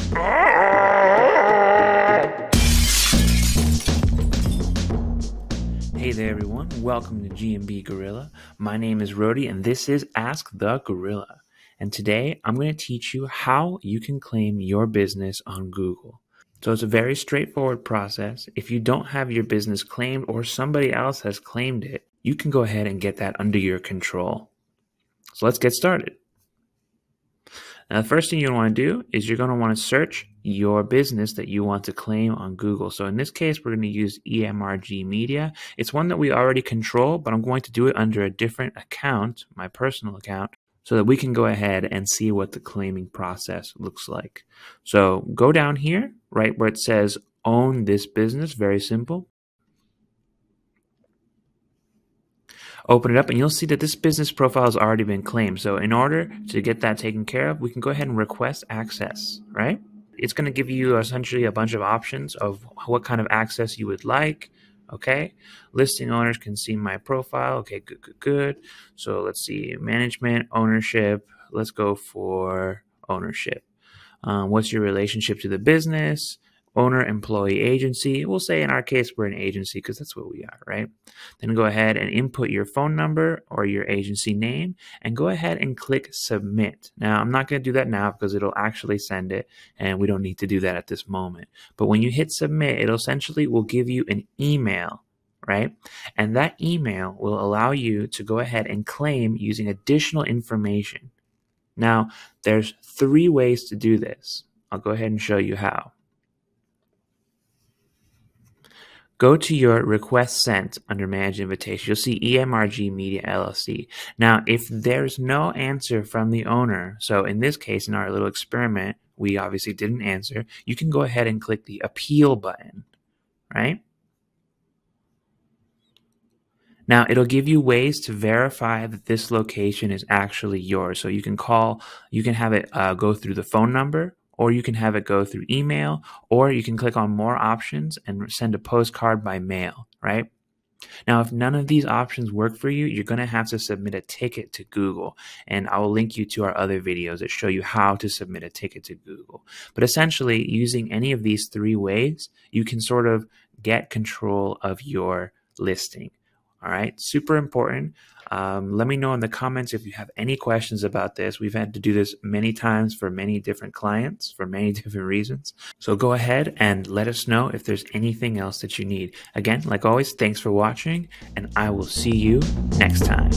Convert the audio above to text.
Hey there everyone, welcome to G&B Gorilla. My name is Rody and this is Ask the Gorilla. And today I'm going to teach you how you can claim your business on Google. So it's a very straightforward process. If you don't have your business claimed or somebody else has claimed it, you can go ahead and get that under your control. So let's get started. Now, the first thing you want to do is you're going to want to search your business that you want to claim on Google. So in this case, we're going to use EMRG Media. It's one that we already control, but I'm going to do it under a different account, my personal account, so that we can go ahead and see what the claiming process looks like. So go down here, right where it says own this business, very simple. Open it up and you'll see that this business profile has already been claimed. So in order to get that taken care of, we can go ahead and request access, right? It's going to give you essentially a bunch of options of what kind of access you would like. Okay, listing owners can see my profile. Okay, good. So let's see, management, ownership. Let's go for ownership. What's your relationship to the business? Owner, employee, agency. We'll say in our case we're an agency because that's what we are, right? Then go ahead and input your phone number or your agency name and go ahead and click submit. Now I'm not going to do that now because it'll actually send it and we don't need to do that at this moment. But when you hit submit, it'll essentially will give you an email, right? And that email will allow you to go ahead and claim using additional information. Now there's 3 ways to do this. I'll go ahead and show you how. Go to your request sent under manage invitation. You'll see EMRG Media LLC. Now, if there's no answer from the owner, so in this case, in our little experiment, we obviously didn't answer, you can go ahead and click the appeal button, right? Now, it'll give you ways to verify that this location is actually yours. So you can have it go through the phone number, or you can have it go through email, or you can click on more options and send a postcard by mail, right? Now, if none of these options work for you, you're going to have to submit a ticket to Google. And I will link you to our other videos that show you how to submit a ticket to Google. But essentially, using any of these 3 ways, you can sort of get control of your listing. All right, super important. Let me know in the comments if you have any questions about this. We've had to do this many times for many different clients for many different reasons. So go ahead and let us know if there's anything else that you need. Again, like always, thanks for watching, and I will see you next time.